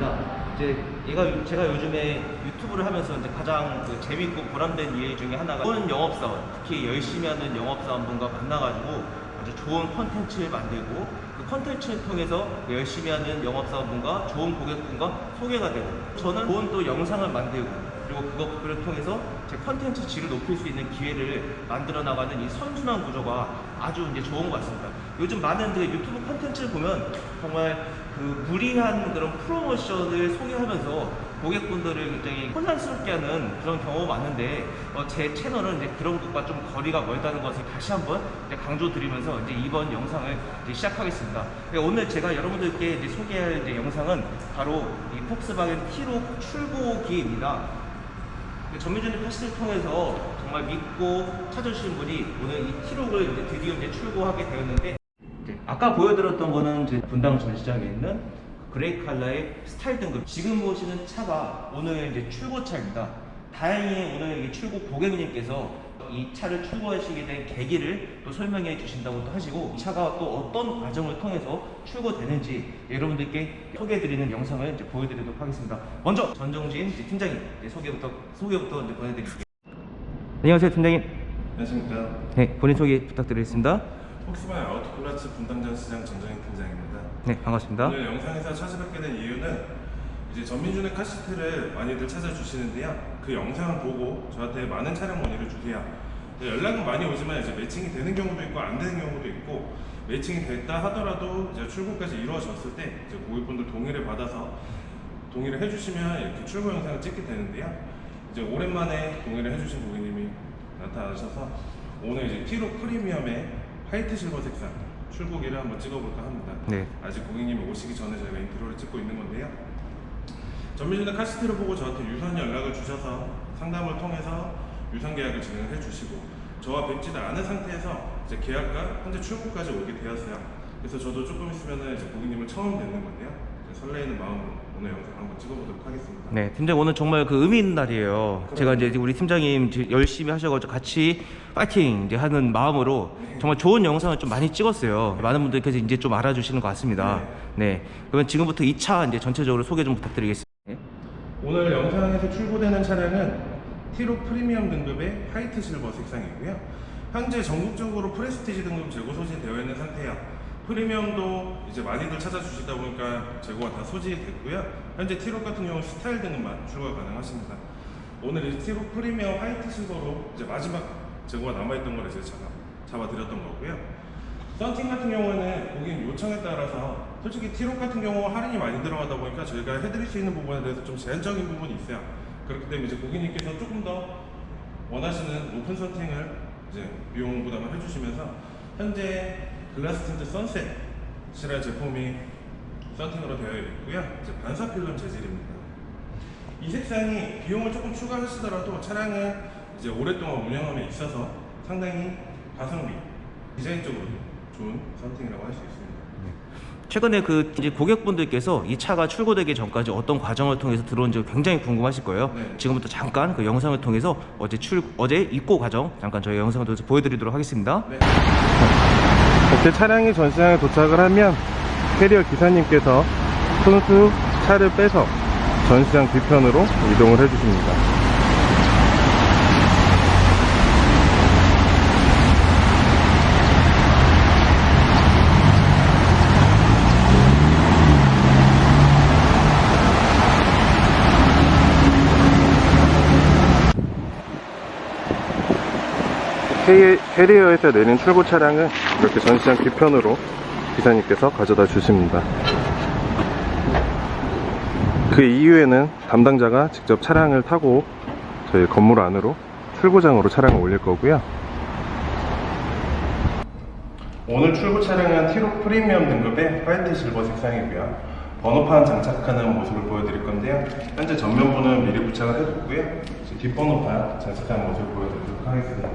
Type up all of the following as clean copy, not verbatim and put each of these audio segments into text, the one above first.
차량입니다. 제가 요즘에 유튜브를 하면서 이제 가장 재밌고 보람된 일 중에 하나가 좋은 영업사원, 특히 열심히 하는 영업사원분과 만나가지고 아주 좋은 컨텐츠를 만들고 그 컨텐츠를 통해서 열심히 하는 영업사원분과 좋은 고객분과 소개가 되고 저는 좋은 또 영상을 만들고 그리고 그것들을 통해서 제 컨텐츠 질을 높일 수 있는 기회를 만들어 나가는 이 선순환 구조가 아주 이제 좋은 것 같습니다. 요즘 많은 유튜브 컨텐츠를 보면 정말 그 무리한 그런 프로모션을 소개하면서 고객분들을 굉장히 혼란스럽게 하는 그런 경우가 많은데 제 채널은 이제 그런 것과 좀 거리가 멀다는 것을 다시 한번 이제 강조드리면서 이제 이번 영상을 이제 시작하겠습니다. 오늘 제가 여러분들께 이제 소개할 이제 영상은 바로 이 폭스바겐 T6 출고기입니다. 전민준의 패스를 통해서 정말 믿고 찾아주신 분이 오늘 이 T6을 이제 드디어 이제 출고하게 되었는데 아까 보여드렸던 거는 이제 분당 전시장에 있는 그레이 컬러의 스타일 등급. 지금 보시는 차가 오늘 이제 출고차입니다. 다행히 오늘 이 출고 고객님께서 이 차를 출고하시게 된 계기를 또 설명해 주신다고 또 하시고 이 차가 또 어떤 과정을 통해서 출고되는지 여러분들께 소개해드리는 영상을 이제 보여드리도록 하겠습니다. 먼저 전정진 팀장님 소개부터 이제 보내드릴게요. 안녕하세요, 팀장님. 안녕하십니까. 네, 본인 소개 부탁드리겠습니다. 폭스바겐 아우토플라츠 분당전시장 전정인 팀장입니다. 네, 반갑습니다. 오늘 영상에서 찾아뵙게 된 이유는 이제 전민준의 카시트를 많이들 찾아주시는데요. 그 영상을 보고 저한테 많은 차량 문의를 주세요. 연락은 많이 오지만 이제 매칭이 되는 경우도 있고 안 되는 경우도 있고 매칭이 됐다 하더라도 이제 출고까지 이루어졌을 때 이제 고객분들 동의를 받아서 동의를 해주시면 이렇게 출고 영상을 찍게 되는데요. 이제 오랜만에 동의를 해주신 고객님이 나타나셔서 오늘 이제 T6 프리미엄의 화이트 실버 색상 출고기를 한번 찍어볼까 합니다. 네. 아직 고객님이 오시기 전에 저희가 인트로를 찍고 있는 건데요. 전민준의 카시트를 보고 저한테 유선 연락을 주셔서 상담을 통해서 유선 계약을 진행을 해주시고 저와 뵙지도 않은 상태에서 이제 계약과 현재 출고까지 오게 되었어요. 그래서 저도 조금 있으면 이제 고객님을 처음 뵙는 건데요. 설레이는 마음으로 오늘 영상 한번 찍어보도록 하겠습니다. 네, 팀장 오늘 정말 그 의미 있는 날이에요. 제가 이제 우리 팀장님 열심히 하셔가지고 같이 파이팅 이제 하는 마음으로 정말 좋은 영상을 좀 많이 찍었어요. 많은 분들께서 이제 좀 알아주시는 것 같습니다. 네, 그러면 지금부터 이 차 이제 전체적으로 소개 좀 부탁드리겠습니다. 오늘 영상에서 출고되는 차량은 T6 프리미엄 등급의 화이트 실버 색상이고요. 현재 전국적으로 프레스티지 등급 재고 소진되어 있는 상태예요. 프리미엄도 이제 많이들 찾아주시다 보니까 재고가 다 소진됐고요. 현재 T6 같은 경우는 스타일 등급만 출고가 가능하십니다. 오늘 이 T6 프리미엄 화이트 실버로 이제 마지막 재고가 남아있던 걸 이제 잡아드렸던 거고요. 썬팅 같은 경우에는 고객님 요청에 따라서 솔직히 T6 같은 경우 할인이 많이 들어가다 보니까 저희가 해드릴 수 있는 부분에 대해서 좀 제한적인 부분이 있어요. 그렇기 때문에 이제 고객님께서 조금 더 원하시는 높은 썬팅을 이제 비용 부담을 해주시면서 현재 글라스 틴트 선셋이라는 제품이 썬팅으로 되어 있고요. 이제 반사 필름 재질입니다. 이 색상이 비용을 조금 추가하시더라도 차량을 이제 오랫동안 운영함에 있어서 상당히 가성비, 디자인적으로 좋은 썬팅이라고 할 수 있습니다. 최근에 그 이제 고객분들께서 이 차가 출고되기 전까지 어떤 과정을 통해서 들어온지 굉장히 궁금하실 거예요. 네. 지금부터 잠깐 그 영상을 통해서 어제 입고 과정 잠깐 저희 영상을 통해서 보여드리도록 하겠습니다. 네. 이렇게 차량이 전시장에 도착을 하면 캐리어 기사님께서 손수 차를 빼서 전시장 뒤편으로 이동을 해주십니다. 캐리어에서 내린 출고 차량은 이렇게 전시장 뒤편으로 기사님께서 가져다 주십니다. 그 이후에는 담당자가 직접 차량을 타고 저희 건물 안으로 출고장으로 차량을 올릴 거고요. 오늘 출고 차량은 T6 프리미엄 등급의 화이트 실버 색상이고요. 번호판 장착하는 모습을 보여드릴 건데요. 현재 전면부는 미리 부착을 해줬고요. 뒷번호판 장착하는 모습을 보여드리도록 하겠습니다.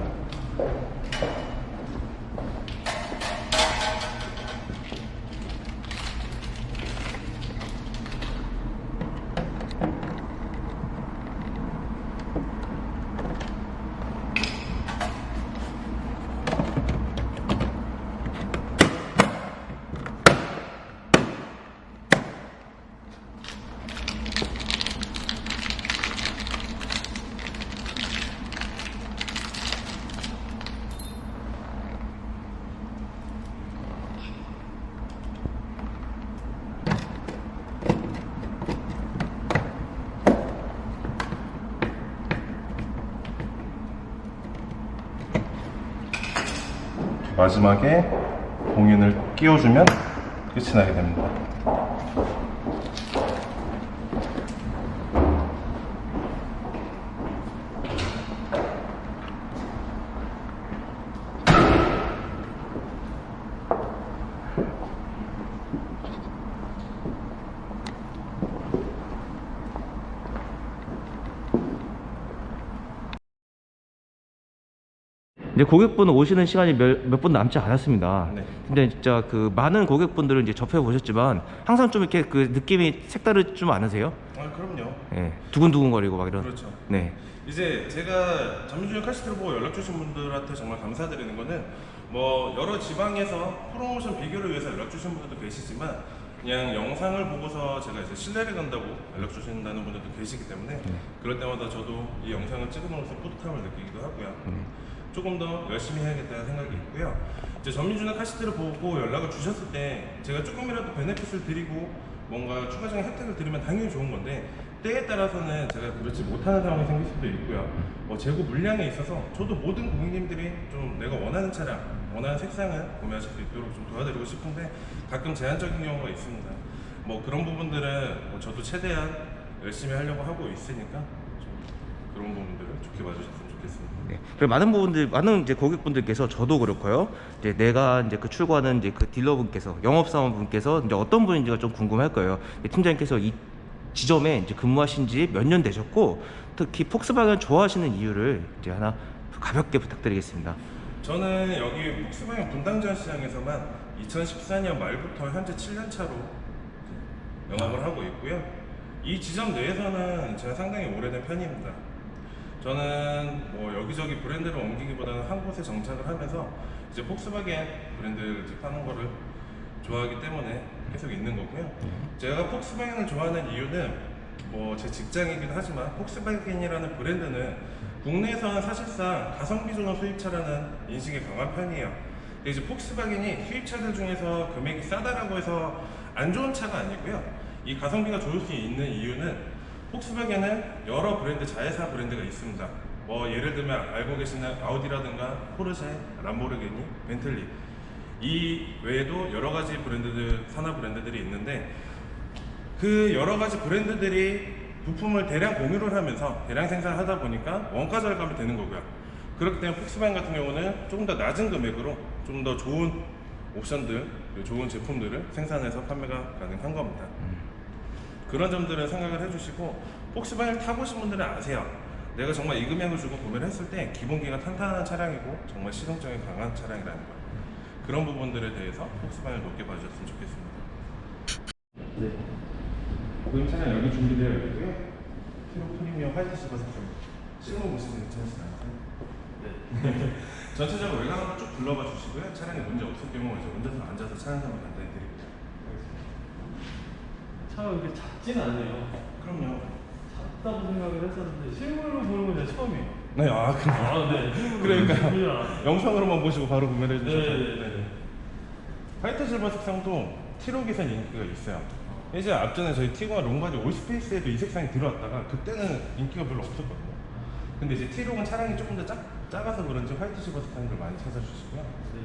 마지막에 봉인을 끼워주면 끝이 나게 됩니다. 이제 고객분 오시는 시간이 몇 분 남지 않았습니다. 네. 근데 진짜 그 많은 고객분들은 이제 접해 보셨지만 항상 좀 이렇게 그 느낌이 색다르지 좀 않으세요? 아, 그럼요. 예, 두근두근거리고 막 이런. 그렇죠. 네. 이제 제가 전민준의 카시트를 보고 연락 주신 분들한테 정말 감사드리는 거는 뭐 여러 지방에서 프로모션 비교를 위해서 연락 주신 분들도 계시지만 그냥 영상을 보고서 제가 이제 신뢰를 간다고 연락 주신다는 분들도 계시기 때문에 그럴 때마다 저도 이 영상을 찍음으로써 뿌듯함을 느끼기도 하고요. 조금 더 열심히 해야겠다는 생각이 있고요. 이제 전민준의 카시트를 보고 연락을 주셨을 때 제가 조금이라도 베네핏을 드리고 뭔가 추가적인 혜택을 드리면 당연히 좋은 건데 때에 따라서는 제가 그렇지 못하는 상황이 생길 수도 있고요. 뭐 재고 물량에 있어서 저도 모든 고객님들이 좀 내가 원하는 차량, 원하는 색상을 구매하실 수 있도록 좀 도와드리고 싶은데 가끔 제한적인 경우가 있습니다. 뭐 그런 부분들은 뭐 저도 최대한 열심히 하려고 하고 있으니까 좀 그런 부분들을 좋게 봐주셨으면 좋겠습니다. 네. 그리고 많은 이제 고객분들께서 저도 그렇고요. 이제 내가 이제 그 출고하는 이제 그 딜러분께서 영업사원분께서 이제 어떤 분인지가 좀 궁금할 거예요. 팀장님께서 이 지점에 이제 근무하신 지 몇 년 되셨고 특히 폭스바겐을 좋아하시는 이유를 이제 하나 가볍게 부탁드리겠습니다. 저는 여기 폭스바겐 분당전 시장에서만 2014년 말부터 현재 7년 차로 영업을 하고 있고요. 이 지점 내에서는 제가 상당히 오래된 편입니다. 저는 뭐 여기저기 브랜드를 옮기기보다는 한 곳에 정착을 하면서 이제 폭스바겐 브랜드를 이제 파는 거를 좋아하기 때문에 계속 있는 거고요. 제가 폭스바겐을 좋아하는 이유는 뭐 제 직장이기도 하지만 폭스바겐이라는 브랜드는 국내에서는 사실상 가성비 좋은 수입차라는 인식이 강한 편이에요. 근데 이제 폭스바겐이 수입차들 중에서 금액이 싸다라고 해서 안 좋은 차가 아니고요. 이 가성비가 좋을 수 있는 이유는 폭스바겐은 여러 브랜드 자회사 브랜드가 있습니다. 뭐 예를 들면 알고 계시는 아우디라든가 포르쉐, 람보르기니, 벤틀리 이 외에도 여러 가지 브랜드들, 산하 브랜드들이 있는데 그 여러 가지 브랜드들이 부품을 대량 공유를 하면서 대량 생산을 하다 보니까 원가 절감이 되는 거고요. 그렇기 때문에 폭스바겐 같은 경우는 조금 더 낮은 금액으로 좀 더 좋은 옵션들, 좋은 제품들을 생산해서 판매가 가능한 겁니다. 그런 점들을 생각을 해주시고 폭스바겐을 타보신 분들은 아세요. 내가 정말 이 금액을 주고 구매를 했을 때 기본기가 탄탄한 차량이고 정말 실용성이 강한 차량이라는 거. 그런 부분들에 대해서 폭스바겐을 높게 봐주셨으면 좋겠습니다. 네. 고객님 차량 여기 준비되어 있고요. 티로 프리미엄 화이트 실버 색상 실물 보시면 괜찮으시나요? 네. 전체적으로 외관 한번 쭉 둘러봐 주시고요. 차량에 문제 없을 경우 이제 운전석 앉아서 차량 한번 간단히 드릴게요. 차가 이렇게 작진 않네요. 그럼요. 작다고 생각을 했었는데 실물로 보는 건 이제 처음이에요. 네, 아, 아, 네. 그러니까요. 영상으로만 보시고 바로 구매를 해주셔서. 네. 화이트 실버 색상도 티록에선 인기가 있어요. 이제 앞전에 저희 티고와 롱바디 올스페이스에도 이 색상이 들어왔다가 그때는 인기가 별로 없었거든요. 근데 이제 티록은 차량이 조금 더 작아서 그런지 화이트 실버 색상들 많이 찾아주시고요. 네.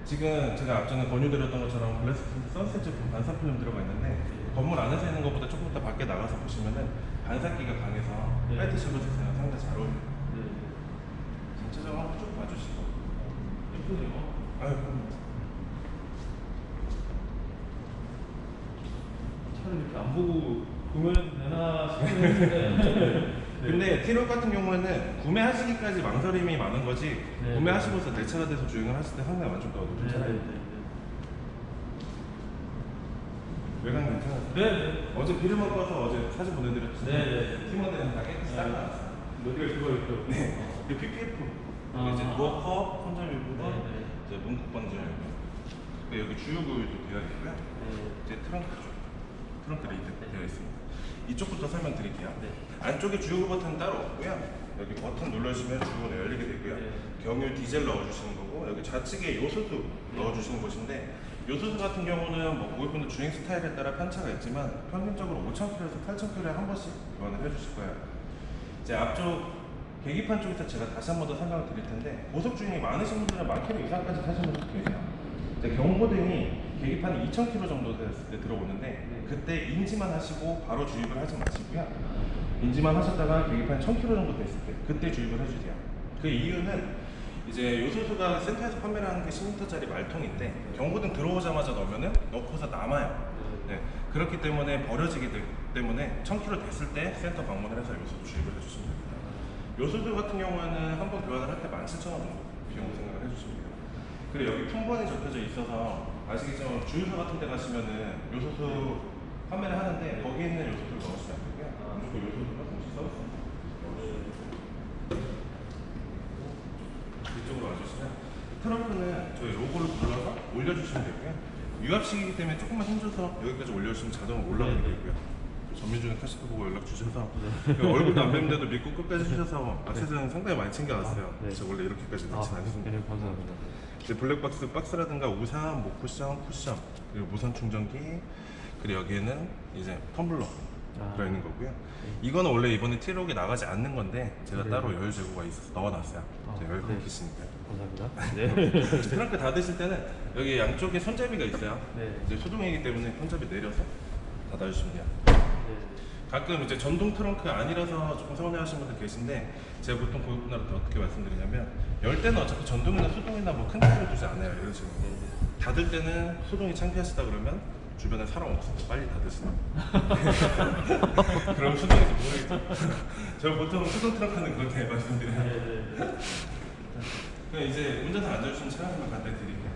지금 제가 앞전에 권유드렸던 것처럼 블레스 선셋 제품 반사 필름 들어가 있는데 건물 안에서 있는 것보다 조금 더 밖에 나가서 보시면은 반사기가 강해서 네. 화이트 실버 색상이 상당히 잘 어울려요. 네. 전체적으로 한번 쭉 봐주시고. 예쁘네요. 아유, 그럼. 차를 이렇게 안 보고 구매해도 되나 싶긴 했는데. 근데 티록 같은 경우에는 구매하시기까지 망설임이 많은 거지 네. 구매하시고서 내 차가 돼서 주행을 하실 때 상당히 만족도가 높은 차량입니다. 외관 괜찮아요? 네. 어제 비를 먹어서 어제 사진 보내드렸죠? 네. 팀원들은 다 깨끗이 닦아놨어요. 여기가 그거였죠. 네. 이 PPF 아. 이제 도어컵, 손잡이부분, 네. 이제 문콕 번지 여기 주요 구율도 되어 있고요. 이제 트렁크 쪽 트렁크 레이드 되어 있습니다. 이쪽부터 설명드릴게요. 네. 안쪽에 주요 버튼 따로 없고요. 여기 버튼 눌러주시면 주요가 열리게 되고요. 네. 경유 디젤 넣어주시는 거고 여기 좌측에 요소수 넣어주시는 곳인데 요소수 같은 경우는 뭐 고객분들 주행 스타일에 따라 편차가 있지만 평균적으로 5,000km에서 8,000km에 한 번씩 교환을 해주실 거예요. 이제 앞쪽 계기판 쪽에서 제가 다시 한 번 더 설명을 드릴 텐데 보석 중에 많으신 분들은 만킬로 이상까지 사시는 분들 계세요. 이제 경고등이 계기판이 2,000km 정도 됐을 때 들어오는데 그때 인지만 하시고 바로 주입을 하지 마시고요. 인지만 하셨다가 계기판이 1,000km 정도 됐을 때 그때 주입을 해주세요. 그 이유는 이제 요소수가 센터에서 판매를 하는 게 10m짜리 말통인데 경고등 들어오자마자 넣으면은 넣고서 남아요. 네, 그렇기 때문에 버려지기 때문에 1000km 됐을 때 센터 방문을 해서 요소수 주입을 해주시면 됩니다. 요소수 같은 경우에는 한 번 교환을 할 때 17,000원 정도 비용 생각을 해주시면 돼요. 그리고 여기 품번이 적혀져 있어서 아시겠지만 주유소 같은 데 가시면은 요소수 판매를 하는데 거기에 있는 요소수를 넣으시면 안 되고요. 무조건 요소수가 동시 써있습니다. 이쪽으로 와주시면 트렁크는 저희 로고를 눌러서 올려주시면 되고요. 유압식이기 때문에 조금만 힘줘서 여기까지 올려주시면 자동으로 올라가게 되고요. 전민준의 카시트 보고 연락 주셔서 얼굴도 안 뵙는데도 믿고 끝까지 주셔서 액세서리는 상당히 많이 챙겨왔어요. 네. 제가 원래 이렇게까지 넣진 않습니다. 네, 감사합니다. 이제 블랙박스 박스라든가 우산, 목 쿠션, 그리고 무선 충전기, 그리고 여기에는 이제 텀블러 들어있는 거고요. 이거는 원래 이번에 티록에 나가지 않는 건데 제가 네. 따로 여유 재고가 있어서 넣어놨어요. 제가 여유 네. 있으니까. 감사합니다. 네. 트렁크 닫으실 때는 여기 양쪽에 손잡이가 있어요. 네. 이제 수동이기 때문에 손잡이 내려서 닫아주시면 돼요. 네. 가끔 이제 전동 트렁크 아니라서 조금 서운해하시는 분들 계신데 제가 보통 고객분들한테 어떻게 말씀드리냐면 열 때는 어차피 전동이나 수동이나 뭐 큰 차이를 두지 않아요. 이런 식으로 닫을 때는 수동이 창피하시다 그러면 주변에 사람 없으니까 빨리 닫으시나 그럼 수동에서 모르겠죠. 제가 보통 수동 트렁크는 그렇게 말씀드려요. 네. 그럼 이제 운전석 앉아주시면 차량을 간단히 드릴게요.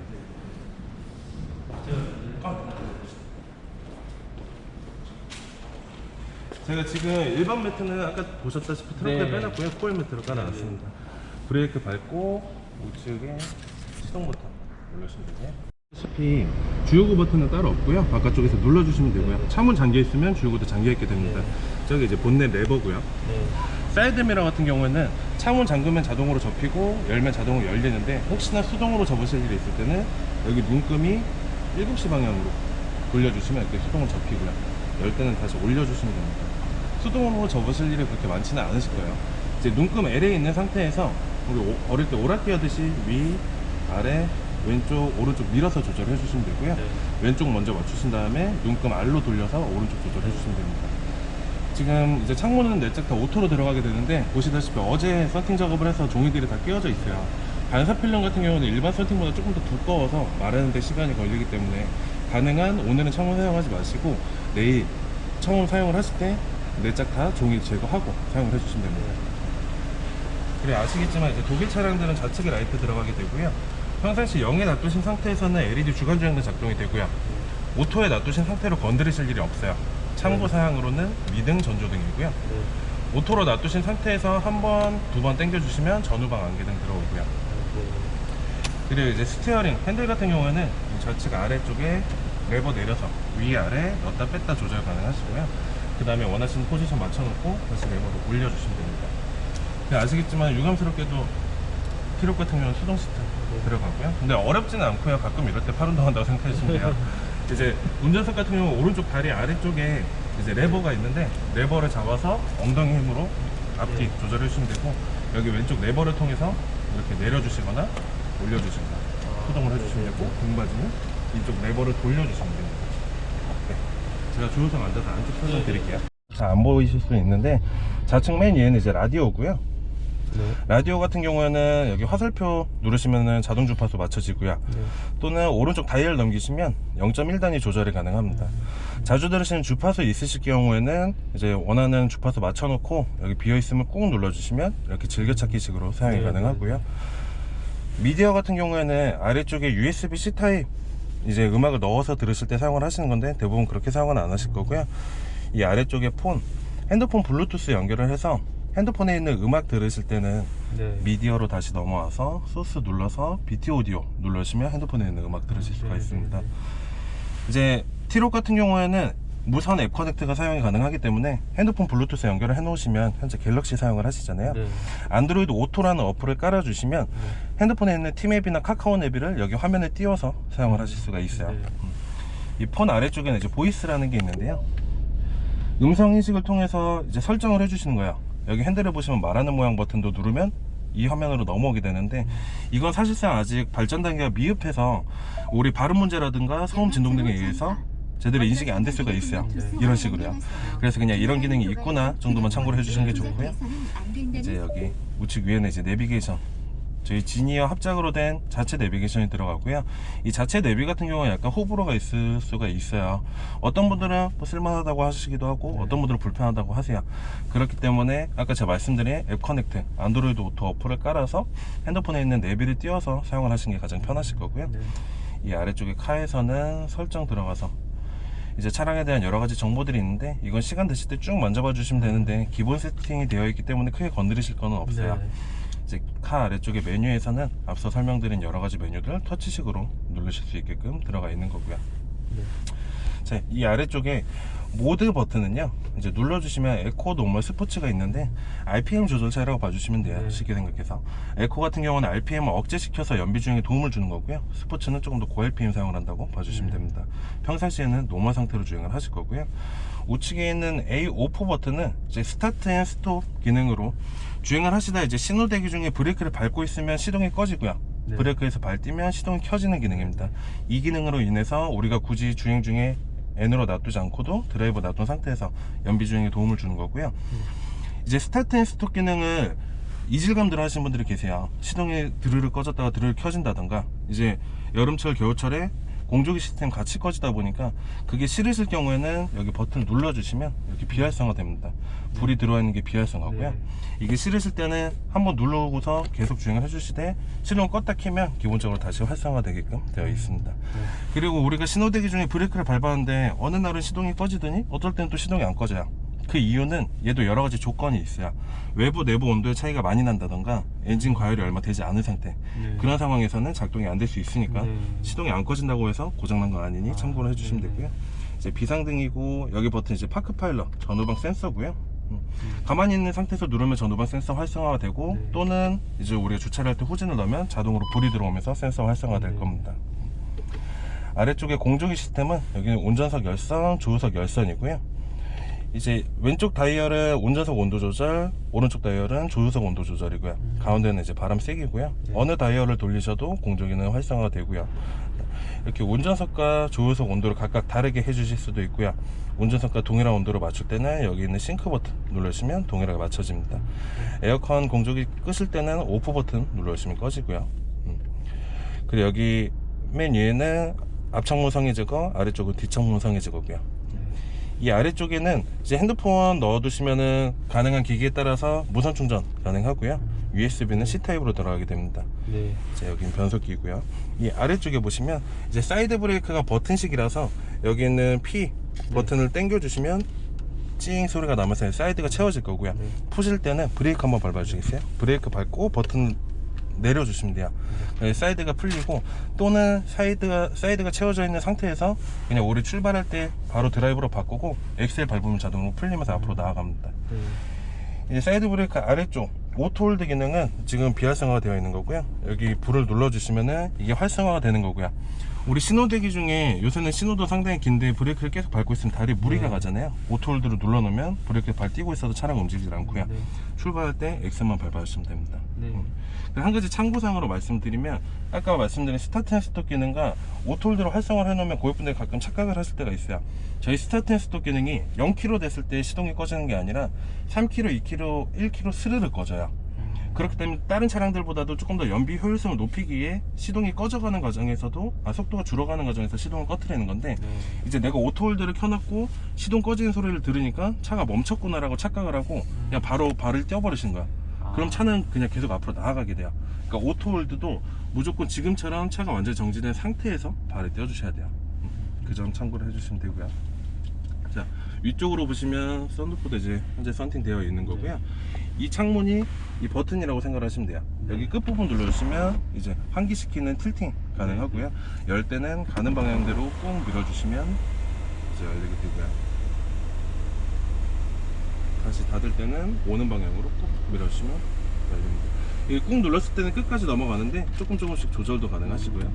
제가 지금 일반 매트는 아까 보셨다시피 트렁크에 네. 빼놨고요. 코일 매트로 깔아놨습니다. 브레이크 밟고 우측에 시동 버튼 눌러주시면 되고요. 다시피 주유구 버튼은 따로 없고요. 바깥쪽에서 눌러주시면 되고요. 차문 잠겨있으면 주유구도 잠겨있게 됩니다. 저기 이제 본넷 레버고요. 네. 사이드미러 같은 경우에는 차문 잠그면 자동으로 접히고 열면 자동으로 열리는데 혹시나 수동으로 접으실 일이 있을 때는 여기 눈금이 7시 방향으로 돌려주시면 이렇게 수동으로 접히고요. 열 때는 다시 올려주시면 됩니다. 수동으로 접으실 일이 그렇게 많지는 않으실 거예요. 이제 눈금 L에 있는 상태에서 우리 어릴 때 오락 뛰어듯이 위, 아래, 왼쪽, 오른쪽 밀어서 조절해 주시면 되고요. 네. 왼쪽 먼저 맞추신 다음에 눈금 R로 돌려서 오른쪽 조절해 주시면 됩니다. 지금 이제 창문은 넷짝 다 오토로 들어가게 되는데 보시다시피 어제 서팅 작업을 해서 종이들이 다 끼워져 있어요. 반사 필름 같은 경우는 일반 서팅보다 조금 더 두꺼워서 마르는데 시간이 걸리기 때문에 가능한 오늘은 창문 사용하지 마시고 내일 창문 사용을 하실 때 넷짝 다 종이 제거하고 사용을 해주시면 됩니다. 그래 아시겠지만 이제 독일 차량들은 좌측에 라이트 들어가게 되고요. 평상시 0에 놔두신 상태에서는 LED 주간 조향등 작동이 되고요. 오토에 놔두신 상태로 건드리실 일이 없어요. 참고 사항으로는 미등 전조등이고요. 네. 오토로 놔두신 상태에서 한 번, 두 번 당겨주시면 전후방 안개등 들어오고요. 그리고 이제 스티어링, 핸들 같은 경우에는 이 좌측 아래쪽에 레버 내려서 위아래 넣었다 뺐다 조절 가능하시고요. 그 다음에 원하시는 포지션 맞춰놓고 다시 레버로 올려주시면 됩니다. 아시겠지만 유감스럽게도 티록 같은 경우는 수동 시트 들어가고요. 근데 어렵지는 않고요. 가끔 이럴 때 팔 운동한다고 생각하시면 돼요. 이제 운전석 같은 경우 오른쪽 다리 아래쪽에 이제 레버가 있는데 레버를 잡아서 엉덩이 힘으로 앞뒤 조절해 주시면 되고 여기 왼쪽 레버를 통해서 이렇게 내려주시거나 올려주시거나 소동을 해주시면 되고 등받이는 이쪽 레버를 돌려주시면 됩니다. 네. 제가 주유석 앉아서 안쪽 설명 드릴게요. 잘 안 보이실 수 있는데 좌측 맨 위에는 이제 라디오고요. 네. 라디오 같은 경우에는 여기 화살표 누르시면은 자동 주파수 맞춰지고요. 네. 또는 오른쪽 다이얼 넘기시면 0.1단위 조절이 가능합니다. 자주 들으시는 주파수 있으실 경우에는 이제 원하는 주파수 맞춰놓고 여기 비어있으면 꾹 눌러주시면 이렇게 즐겨찾기식으로 사용이 네. 가능하고요. 미디어 같은 경우에는 아래쪽에 USB-C 타입 이제 음악을 넣어서 들으실 때 사용을 하시는 건데 대부분 그렇게 사용은 안 하실 거고요. 이 아래쪽에 핸드폰 블루투스 연결을 해서 핸드폰에 있는 음악 들으실 때는 네. 미디어로 다시 넘어와서 소스 눌러서 BT 오디오 누르시면 핸드폰에 있는 음악 들으실 수가 네, 있습니다. 네, 네. 이제 티록 같은 경우에는 무선 앱 커넥트가 사용이 가능하기 때문에 핸드폰 블루투스 연결을 해 놓으시면 현재 갤럭시 사용을 하시잖아요. 네. 안드로이드 오토라는 어플을 깔아 주시면 핸드폰에 있는 팀앱이나 카카오 내비를 여기 화면에 띄워서 사용을 하실 수가 있어요. 네. 이 폰 아래쪽에는 이제 보이스라는 게 있는데요. 음성 인식을 통해서 이제 설정을 해주시는 거예요. 여기 핸들을 보시면 말하는 모양 버튼도 누르면 이 화면으로 넘어오게 되는데, 이건 사실상 아직 발전 단계가 미흡해서 우리 발음 문제라든가 소음 진동 등에 의해서 제대로 인식이 안 될 수가 있어요. 이런 식으로요. 그래서 그냥 이런 기능이 있구나 정도만 참고를 해주시는 게 좋고요. 이제 여기 우측 위에는 이제 내비게이션, 저희 지니어 합작으로 된 자체 내비게이션이 들어가고요. 이 자체 내비 같은 경우는 약간 호불호가 있을 수가 있어요. 어떤 분들은 뭐 쓸만하다고 하시기도 하고, 어떤 분들은 불편하다고 하세요. 그렇기 때문에 아까 제가 말씀드린 앱 커넥트 안드로이드 오토 어플을 깔아서 핸드폰에 있는 내비를 띄워서 사용을 하시는 게 가장 편하실 거고요. 이 아래쪽에 카에서는 설정 들어가서 이제 차량에 대한 여러 가지 정보들이 있는데, 이건 시간 되실 때 쭉 만져봐 주시면 되는데 기본 세팅이 되어 있기 때문에 크게 건드리실 거는 없어요. 이제 카 아래쪽에 메뉴에서는 앞서 설명드린 여러 가지 메뉴들 터치식으로 누르실 수 있게끔 들어가 있는 거고요. 자, 이 아래쪽에 모드 버튼은요, 이제 눌러주시면 에코, 노멀, 스포츠가 있는데 RPM 조절 차이라고 봐주시면 돼요. 쉽게 생각해서 에코 같은 경우는 RPM을 억제시켜서 연비 주행에 도움을 주는 거고요. 스포츠는 조금 더 고 RPM 사용을 한다고 봐주시면 됩니다. 평상시에는 노멀 상태로 주행을 하실 거고요. 우측에 있는 A 오프 버튼은 이제 스타트 앤 스톱 기능으로 주행을 하시다 이제 신호 대기 중에 브레이크를 밟고 있으면 시동이 꺼지고요. 브레이크에서 밟으면 시동이 켜지는 기능입니다. 이 기능으로 인해서 우리가 굳이 주행 중에 N으로 놔두지 않고도 드라이버 놔둔 상태에서 연비 주행에 도움을 주는 거고요. 이제 스타트 앤 스톱 기능을 이질감들 하시는 분들이 계세요. 시동이 드르르 꺼졌다가 드르르 켜진다던가, 이제 여름철 겨울철에 공조기 시스템 같이 꺼지다 보니까 그게 싫으실 경우에는 여기 버튼을 눌러주시면 이렇게 비활성화 됩니다. 불이 들어와 있는 게 비활성화고요. 이게 싫으실 때는 한번 누르고서 계속 주행을 해주시되, 시동을 껐다 켜면 기본적으로 다시 활성화 되게끔 되어 있습니다. 그리고 우리가 신호대기 중에 브레이크를 밟았는데 어느 날은 시동이 꺼지더니 어떨 때는 또 시동이 안 꺼져요. 그 이유는 얘도 여러 가지 조건이 있어요. 외부 내부 온도의 차이가 많이 난다던가, 엔진 과열이 얼마 되지 않은 상태, 그런 상황에서는 작동이 안 될 수 있으니까 시동이 안 꺼진다고 해서 고장난 거 아니니 참고를 해주시면 되고요. 이제 비상등이고, 여기 버튼 이제 파크 파일럿 전후방 센서고요. 가만히 있는 상태에서 누르면 전후방 센서 활성화가 되고, 또는 이제 우리가 주차를 할 때 후진을 넣으면 자동으로 불이 들어오면서 센서 활성화 될 겁니다. 아래쪽에 공조기 시스템은 여기는 운전석 열선, 조수석 열선이고요. 이제 왼쪽 다이얼은 운전석 온도 조절, 오른쪽 다이얼은 조수석 온도 조절이고요. 가운데는 이제 바람 세기고요. 어느 다이얼을 돌리셔도 공조기는 활성화가 되고요. 이렇게 운전석과 조수석 온도를 각각 다르게 해주실 수도 있고요. 운전석과 동일한 온도로 맞출 때는 여기 있는 싱크 버튼 눌러주시면 동일하게 맞춰집니다. 에어컨 공조기 끄실 때는 오프 버튼 눌러주시면 꺼지고요. 그리고 여기 맨 위에는 앞창문 성의 제거, 아래쪽은 뒷창문 성의 제거고요. 이 아래쪽에는 이제 핸드폰 넣어두시면은 가능한 기기에 따라서 무선 충전 가능하고요. USB는 C타입으로 들어가게 됩니다. 자, 여기는 변속기고요. 이 아래쪽에 보시면 이제 사이드 브레이크가 버튼식이라서 여기 있는 P 버튼을 당겨주시면 찡 소리가 나면서 사이드가 채워질 거고요. 푸실 때는 브레이크 한번 밟아주시겠어요? 브레이크 밟고 버튼 내려주시면 돼요. 사이드가 풀리고, 또는 사이드가 채워져 있는 상태에서 그냥 우리 출발할 때 바로 드라이브로 바꾸고 엑셀 밟으면 자동으로 풀리면서 앞으로 나아갑니다. 이제 사이드 브레이크 아래쪽 오토홀드 기능은 지금 비활성화가 되어 있는 거고요. 여기 불을 눌러주시면은 이게 활성화가 되는 거고요. 우리 신호 대기 중에 요새는 신호도 상당히 긴데 브레이크를 계속 밟고 있으면 다리에 무리가 가잖아요. 오토홀드로 눌러놓으면 브레이크를 발 띄고 있어도 차량 움직이지 않고요. 출발할 때 엑셀만 밟아주시면 됩니다. 한 가지 참고사항으로 말씀드리면, 아까 말씀드린 스타트 앤 스톱 기능과 오토홀드로 활성화를 해놓으면 고객분들이 가끔 착각을 하실 때가 있어요. 저희 스타트 앤 스톱 기능이 0km 됐을 때 시동이 꺼지는 게 아니라 3km, 2km, 1km 스르르 꺼져요. 그렇기 때문에 다른 차량들보다도 조금 더 연비 효율성을 높이기에 시동이 꺼져가는 과정에서도, 속도가 줄어가는 과정에서 시동을 꺼트리는 건데, 이제 내가 오토홀드를 켜놨고 시동 꺼지는 소리를 들으니까 차가 멈췄구나라고 착각을 하고 그냥 바로 발을 떼어버리시는 거야. 그럼 차는 그냥 계속 앞으로 나아가게 돼요. 그러니까 오토홀드도 무조건 지금처럼 차가 완전히 정지된 상태에서 발을 떼어주셔야 돼요. 그 점 참고를 해주시면 되고요. 자, 위쪽으로 보시면 썬루프도 이제 현재 썬팅 되어 있는 거고요. 이 창문이 이 버튼이라고 생각하시면 돼요. 여기 끝부분 눌러주시면 이제 환기시키는 틸팅 가능하고요. 열 때는 가는 방향대로 꾹 밀어주시면 이제 열리게 되고요. 다시 닫을 때는 오는 방향으로 꾹 밀어주시면 열립니다. 이게 꾹 눌렀을 때는 끝까지 넘어가는데 조금씩 조절도 가능하시고요.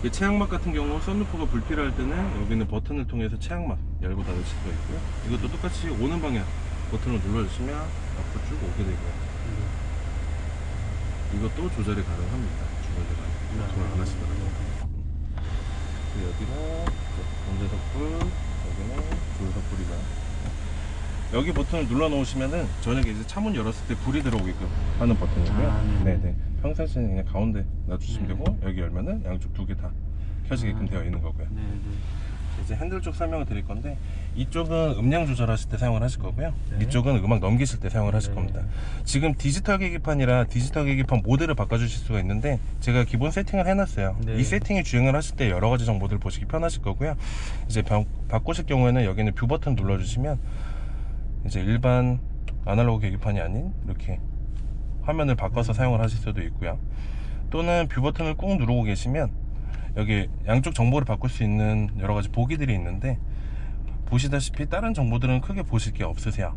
이 체약막 같은 경우 썬루프가 불필요할 때는 여기 있는 버튼을 통해서 체약막 열고 닫을 수가 있고요. 이것도 똑같이 오는 방향 버튼을 눌러주시면 앞으로 쭉 오게 되고요. 이것도 조절이 가능합니다. 주변에 버튼을 안 하시더라고요. 여기는 온대석불, 여기는 불석불이다. 여기 버튼을 눌러 놓으시면은 저녁에 이제 차문 열었을 때 불이 들어오게끔 하는 버튼이고요. 네네. 평상시에는 그냥 가운데 놔주시면 되고, 여기 열면은 양쪽 두 개 다 켜지게끔 되어 있는 거고요. 이제 핸들 쪽 설명을 드릴 건데, 이쪽은 음량 조절하실 때 사용을 하실 거고요. 이쪽은 음악 넘기실 때 사용을 하실 겁니다. 지금 디지털 계기판이라 디지털 계기판 모드를 바꿔주실 수가 있는데, 제가 기본 세팅을 해놨어요. 이 세팅이 주행을 하실 때 여러 가지 정보들 보시기 편하실 거고요. 이제 바꾸실 경우에는 여기는 뷰 버튼 눌러주시면 이제 일반 아날로그 계기판이 아닌 이렇게 화면을 바꿔서 사용을 하실 수도 있고요. 또는 뷰 버튼을 꾹 누르고 계시면 여기 양쪽 정보를 바꿀 수 있는 여러 가지 보기들이 있는데, 보시다시피 다른 정보들은 크게 보실 게 없으세요.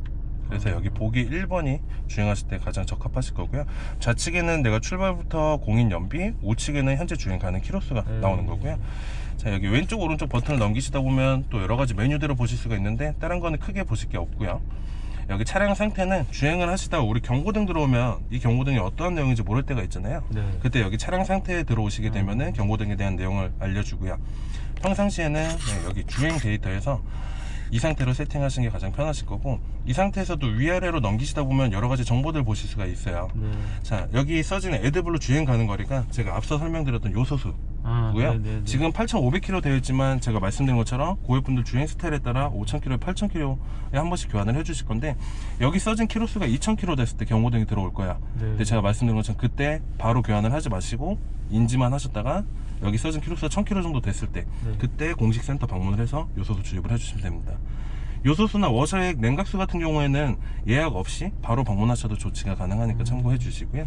그래서 여기 보기 1번이 주행하실 때 가장 적합하실 거고요. 좌측에는 내가 출발부터 공인 연비, 우측에는 현재 주행 가능 키로수가 나오는 거고요. 자, 여기 왼쪽 오른쪽 버튼을 넘기시다 보면 또 여러 가지 메뉴들을 보실 수가 있는데, 다른 거는 크게 보실 게 없고요. 여기 차량 상태는 주행을 하시다가 우리 경고등 들어오면 이 경고등이 어떠한 내용인지 모를 때가 있잖아요. 그때 여기 차량 상태에 들어오시게 되면은 경고등에 대한 내용을 알려주고요. 평상시에는 여기 주행 데이터에서 이 상태로 세팅하시는 게 가장 편하실 거고, 이 상태에서도 위아래로 넘기시다 보면 여러 가지 정보들 보실 수가 있어요. 자, 여기 써진 에드블루 주행 가능 거리가 제가 앞서 설명드렸던 요소수 고요. 지금 8,500km 되어 있지만, 제가 말씀드린 것처럼 고객분들 주행 스타일에 따라 5,000km, 8,000km에 한 번씩 교환을 해주실 건데, 여기 써진 키로수가 2,000km 됐을 때 경고등이 들어올 거야. 근데 제가 말씀드린 것처럼 그때 바로 교환을 하지 마시고 인지만 하셨다가 여기 써진 키로수가 1,000km 정도 됐을 때 그때 공식 센터 방문을 해서 요소수 주입을 해주시면 됩니다. 요소수나 워셔액, 냉각수 같은 경우에는 예약 없이 바로 방문하셔도 조치가 가능하니까 참고해 주시고요.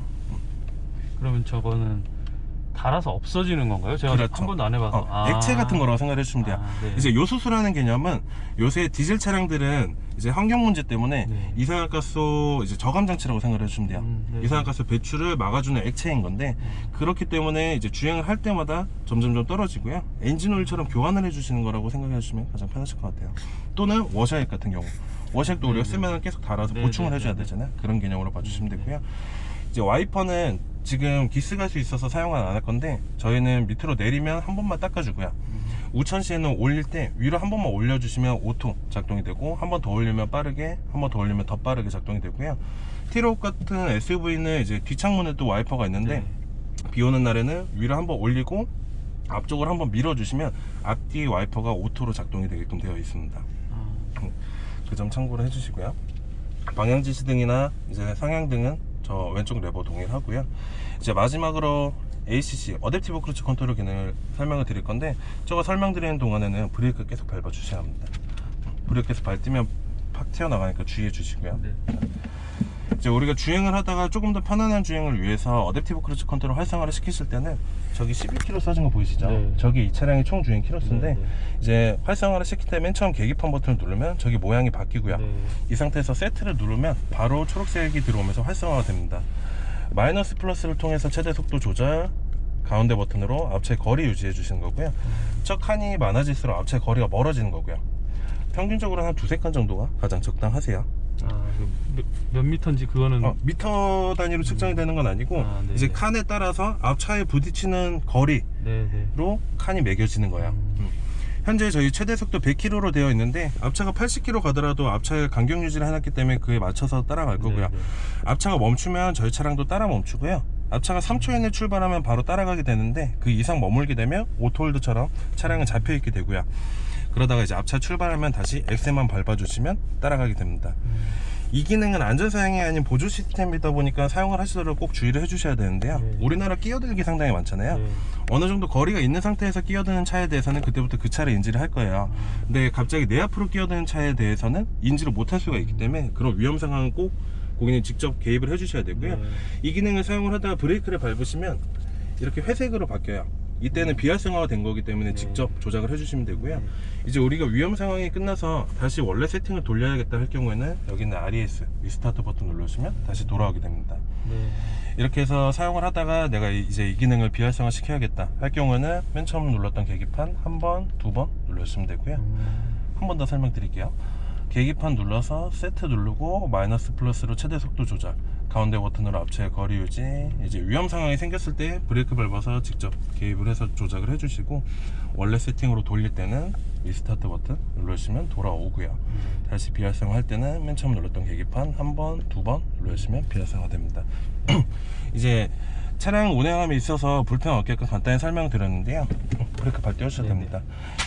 그러면 저거는 달아서 없어지는 건가요? 제가 그렇죠. 한 번도 안 해봐서. 액체 같은 거라고 생각해 주시면 돼요. 이제 요소수라는 개념은 요새 디젤 차량들은 이제 환경 문제 때문에 이산화가스 이제 저감 장치라고 생각해 주시면 돼요. 이산화가스 배출을 막아주는 액체인 건데, 그렇기 때문에 이제 주행을 할 때마다 점점 떨어지고요. 엔진 오일처럼 교환을 해주시는 거라고 생각해 주시면 가장 편하실 것 같아요. 또는 워셔액 같은 경우, 워셔액도 우리가 쓰면 계속 달아서 보충을 해줘야 되잖아요. 그런 개념으로 봐주시면 되고요. 이제 와이퍼는 지금 기스 갈 수 있어서 사용은 안 할 건데, 저희는 밑으로 내리면 한 번만 닦아주고요. 우천 시에는 올릴 때 위로 한 번만 올려주시면 오토 작동이 되고, 한 번 더 올리면 빠르게, 한 번 더 올리면 더 빠르게 작동이 되고요. 티로욱 같은 SUV는 이제 뒷창문에 또 와이퍼가 있는데, 비 오는 날에는 위로 한 번 올리고 앞쪽으로 한 번 밀어주시면 앞뒤 와이퍼가 오토로 작동이 되게끔 되어 있습니다. 그 점 참고를 해주시고요. 방향 지시등이나 이제 상향등은 저 왼쪽 레버 동일하고요. 이제 마지막으로 ACC 어댑티브 크루즈 컨트롤 기능을 설명을 드릴 건데, 저거 설명드리는 동안에는 브레이크 계속 밟아 주셔야 합니다. 브레이크 계속 밟으면 팍 튀어나가니까 주의해 주시고요. 이제 우리가 주행을 하다가 조금 더 편안한 주행을 위해서 어댑티브 크루즈 컨트롤 활성화를 시키실 때는 저기 12km 써진 거 보이시죠? 저기 이 차량의 총 주행 키로수인데, 이제 활성화를 시킬 때 맨 처음 계기판 버튼을 누르면 저기 모양이 바뀌고요. 이 상태에서 세트를 누르면 바로 초록색이 들어오면서 활성화가 됩니다. 마이너스 플러스를 통해서 최대 속도 조절, 가운데 버튼으로 앞차의 거리 유지해 주시는 거고요. 저 칸이 많아질수록 앞차의 거리가 멀어지는 거고요. 평균적으로 한 2-3칸 정도가 가장 적당하세요. 몇 미터인지 그거는 미터 단위로 측정이 되는 건 아니고, 이제 칸에 따라서 앞차에 부딪히는 거리로 칸이 매겨지는 거야. 현재 저희 최대 속도 100km로 되어 있는데, 앞차가 80km 가더라도 앞차의 간격 유지를 해놨기 때문에 그에 맞춰서 따라갈 거고요. 앞차가 멈추면 저희 차량도 따라 멈추고요. 앞차가 3초 이내 출발하면 바로 따라가게 되는데, 그 이상 머물게 되면 오토홀드처럼 차량은 잡혀있게 되고요. 그러다가 이제 앞차 출발하면 다시 엑셀만 밟아주시면 따라가게 됩니다. 이 기능은 안전사양이 아닌 보조 시스템이다 보니까 사용을 하시도록 꼭 주의를 해주셔야 되는데요. 우리나라 끼어들기 상당히 많잖아요. 어느 정도 거리가 있는 상태에서 끼어드는 차에 대해서는 그때부터 그 차를 인지를 할 거예요. 근데 갑자기 내 앞으로 끼어드는 차에 대해서는 인지를 못할 수가 있기 때문에, 그런 위험 상황은 꼭 고객님 직접 개입을 해주셔야 되고요. 이 기능을 사용을 하다가 브레이크를 밟으시면 이렇게 회색으로 바뀌어요. 이때는 비활성화가 된 거기 때문에 직접 조작을 해주시면 되고요. 이제 우리가 위험 상황이 끝나서 다시 원래 세팅을 돌려야겠다 할 경우에는 여기 있는 RES 리스타트 버튼 눌러주시면 다시 돌아오게 됩니다. 이렇게 해서 사용을 하다가 내가 이제 이 기능을 비활성화 시켜야겠다 할 경우에는 맨 처음 눌렀던 계기판 한 번, 두 번 눌러주시면 되고요. 한 번 더 설명드릴게요. 계기판 눌러서 세트 누르고 마이너스 플러스로 최대 속도 조절, 가운데 버튼으로 앞차의 거리 유지, 이제 위험 상황이 생겼을 때 브레이크 밟아서 직접 개입을 해서 조작을 해주시고, 원래 세팅으로 돌릴 때는 리스타트 버튼 눌러주시면 돌아오고요. 다시 비활성화 할 때는 맨 처음 눌렀던 계기판 한 번, 두 번 눌러주시면 비활성화 됩니다. 이제 차량 운행함에 있어서 불편 없게끔 간단히 설명드렸는데요. 브레이크 발 떼어주셔도 됩니다.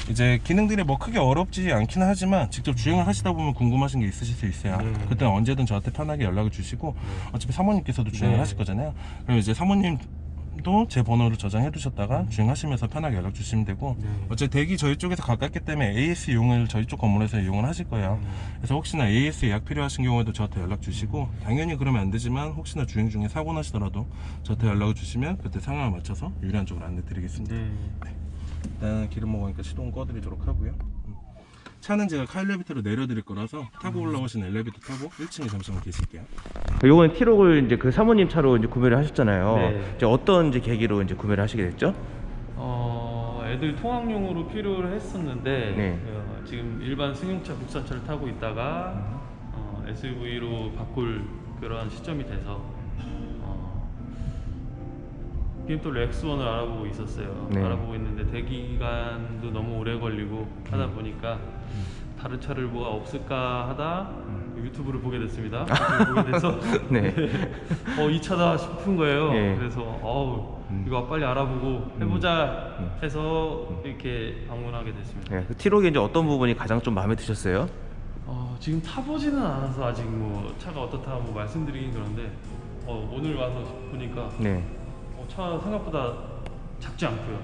이제 기능들이 뭐 크게 어렵지 않긴 하지만 직접 주행을 하시다 보면 궁금하신 게 있으실 수 있어요. 그때 언제든 저한테 편하게 연락을 주시고, 어차피 사모님께서도 주행을 하실 거잖아요. 그럼 이제 사모님도 제 번호를 저장해 두셨다가 주행하시면서 편하게 연락 주시면 되고, 어차피 댁이 저희 쪽에서 가깝기 때문에 AS 이용을 저희 쪽 건물에서 이용을 하실 거예요. 그래서 혹시나 AS 예약 필요하신 경우에도 저한테 연락 주시고, 당연히 그러면 안 되지만 혹시나 주행 중에 사고 나시더라도 저한테 연락을 주시면 그때 상황을 맞춰서 유리한 쪽으로 안내 드리겠습니다. 일단 기름 먹으니까 시동 꺼드리도록 하고요. 차는 제가 카 엘리베이터로 내려드릴 거라서 타고 올라오신 엘리베이터 타고 1층에 잠시만 계실게요. 요건 T-Roc을 이제 그 사모님 차로 이제 구매를 하셨잖아요. 네. 이제 어떤 이제 계기로 이제 구매를 하시게 됐죠? 애들 통학용으로 필요를 했었는데 네. 지금 일반 승용차 국산차를 타고 있다가 SUV로 바꿀 그런 시점이 돼서 BMW X1을 알아보고 있었어요. 네. 알아보고 있는데 대기간도 너무 오래 걸리고 하다 보니까 다른 차를 뭐가 없을까 하다 유튜브를 보게 됐습니다. 유튜브를 보게 돼서 네. 이 차다 싶은 거예요. 네. 그래서 이거 빨리 알아보고 해보자 해서 이렇게 방문하게 됐습니다. 네. 그 T-Roc의 이제 어떤 부분이 가장 좀 마음에 드셨어요? 지금 타보지는 않아서 아직 뭐 차가 어떻다 뭐 말씀드리긴 그런데 오늘 와서 보니까 네. 차 생각보다 작지 않고요.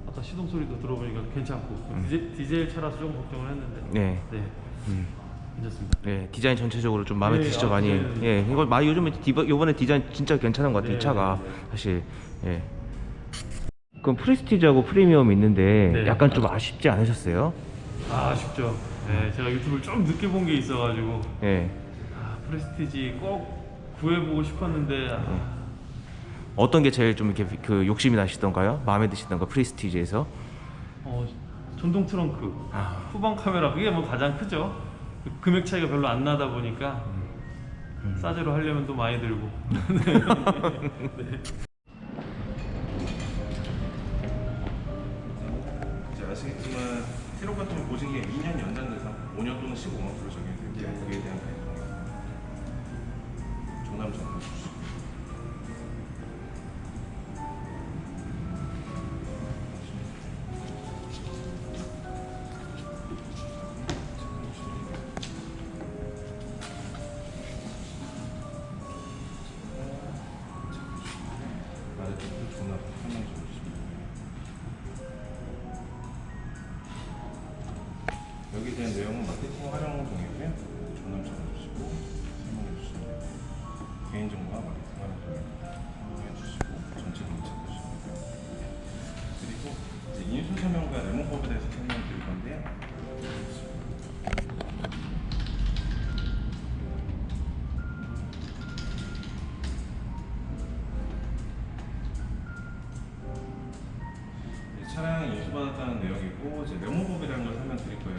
아까 시동 소리도 들어보니까 괜찮고 디젤 차라서 좀 걱정을 했는데 네. 괜찮습니다. 네, 디자인 전체적으로 좀 마음에 네, 드시죠, 많이. 네. 예, 이걸 많이 요즘에 이번에 디자인 진짜 괜찮은 것 같아요, 이 네, 차가. 네, 네. 사실. 예. 그럼 프레스티지하고 프리미엄 있는데 네. 약간 좀 아쉽지 않으셨어요? 아쉽죠. 네, 제가 유튜브를 좀 늦게 본 게 있어가지고 예. 프레스티지 꼭 구해보고 싶었는데 어떤 게 제일 좀 이렇게 그 욕심이 나시던가요? 마음에 드시던가 프레스티지에서? 전동 트렁크, 후방 카메라 그게 뭐 가장 크죠. 그 금액 차이가 별로 안 나다 보니까 싸제로 하려면 또 많이 들고. 네. 이제 아시겠지만 T-Roc 같은 경우 보증기에 2년 연장돼서 5년 또는 15만 프로 적용이 되고요. 거기에 대한 가입입니다. 조남 전화 주시고. 아래쪽으로 조남 한번 주시고. 여기에 대한 내용은 마케팅 활용 동이고요. 전화 전해주시고 설명해주시면 돼요. 개인정보와 마케팅 활용 동입니다. 설명해주시고 전체 문의 찾으시면 돼요. 그리고 이제 인수 설명과 레몬법에 대해서 설명드릴 건데요. 차량이 인수받았다는 내용이고, 이제 레몬법이라는 걸 설명드릴 거예요.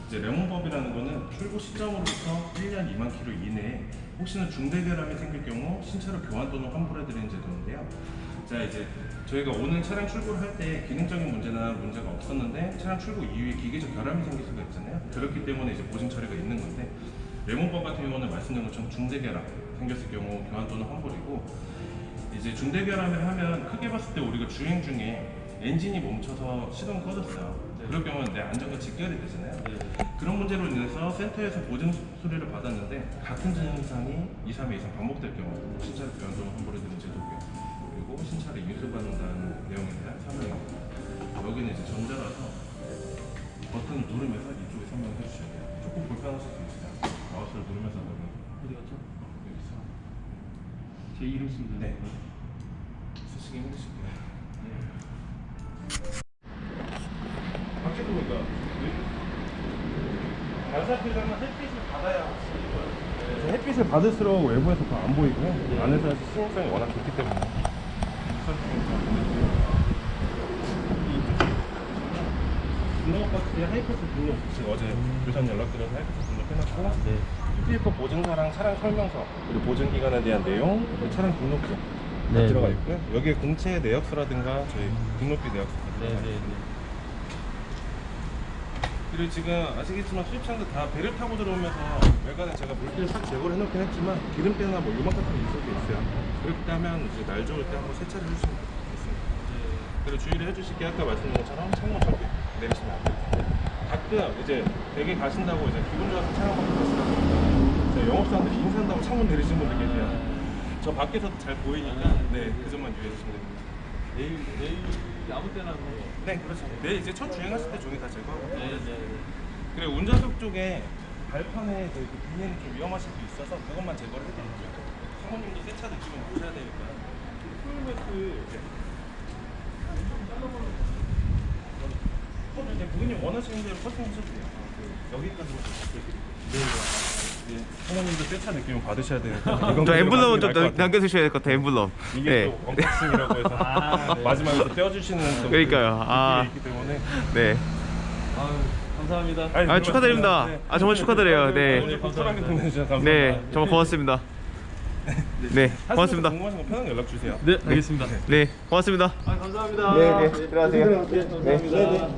이제 레몬법이라는 거는 출고 시점으로부터 1년 2만 킬로 이내에 혹시나 중대 결함이 생길 경우 신차로 교환 또는 환불해드리는 제도인데요. 자, 이제 저희가 오늘 차량 출고를 할 때 기능적인 문제나 문제가 없었는데 차량 출고 이후에 기계적 결함이 생길 수가 있잖아요. 그렇기 때문에 이제 보증 처리가 있는 건데, 레몬법 같은 경우는 말씀드린 것처럼 중대 결함 생겼을 경우 교환 또는 환불이고, 이제 중대 결함을 하면 크게 봤을 때 우리가 주행 중에 엔진이 멈춰서 시동을 꺼졌어요. 그럴 경우는 내 안전과 직결이 되잖아요. 그런 문제로 인해서 센터에서 보증 수리를 받았는데 같은 증상이 2, 3회 이상 반복될 경우 신차를 교환 또는 환불해드리는 제도고요. 그리고 신차를 인수받는다는 내용에 대한 설명입니다. 여기는 이제 전자라서 버튼을 누르면서 이쪽에 설명을 해주셔야 돼요. 조금 불편하실 수 있어요. 마우스를 누르면서 하다 보면. 어디 갔죠? 여기서. 제 이름 쓰면 네. 되나요? 쓰시기 힘드실게요. 밖에 보니까 반사표정은 햇빛을 받아야 확실히 햇빛을 받을수록 외부에서 더 안 보이고요. 안에서 사실 시인성이 워낙 좋기 때문에 등록버스에 하이패스 등록 지금 어제 유선 연락드려서 하이패스 등록해놨고 네. PPF 보증사랑 차량 설명서 그리고 보증기간에 대한 내용 그리고 차량 등록증 다 네, 들어가 네. 있고요. 여기에 공채 내역서라든가 저희 등록비 내역서까지 네, 들어가 네, 있습니다. 네. 그리고 지금 아시겠지만 수입차들 다 배를 타고 들어오면서 외관에 제가 물기를 싹 제거를 해놓긴 했지만 기름때나 뭐 유막 같은 게 있을 수 있어요. 그렇게 하면 이제 날 좋을 때 한번 세차를 해주시면 좋겠습니다. 그리고 주의를 해주실 게 아까 말씀드린 것처럼 창문 절대 내리시면 안 돼요. 가끔 이제 댁에 가신다고 이제 기분 좋아서 차량 밖에 가시다 보니까 제가 영업사원들이 인사한다고 창문 내리시는 분들 계세요. 저 밖에서도 잘 보이니까 네, 그 점만 유의해 주시면 됩니다. 내일 아무 때나 뭐. 네, 그렇죠. 내일 이제 첫 주행하실 때 종이 다 제거하고. 네, 네. 그리고 운전석 쪽에 발판에 그 비닐이 좀 위험하실 수 있어서 그것만 제거를 해드릴게요. 사모님도 새 차 느끼면 보셔야 되니까. 풀매트 이제 고객님 원하시는 대로 커팅하셔도 돼요. 여기까지만 좀 바꿔드릴게요. 네. 사모님도 새 차 느끼면 받으셔야 되니까. 저 엠블럼은 좀 남겨주셔야 될 것 같아요. 엠블럼. 이게 네. 또 언박싱이라고 해서 아, 네. 마지막에 떼어주시는 또 그러니까요. 그 아. 느낌이 있기 때문에. 네. 아유, 감사합니다. 아, 축하드립니다. 아, 정말 축하드려요. 네. 오늘 편하게 보내주셔서 감사합니다. 네, 정말 고맙습니다. 네, 고맙습니다. 궁금하신 거 편하게 연락 주세요. 네, 알겠습니다. 네, 고맙습니다. 아, 감사합니다. 네, 네, 들어가세요. 네, 감사합니다.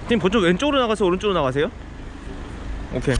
지금 보통 왼쪽으로 나가서 오른쪽으로 나가세요? 오케이.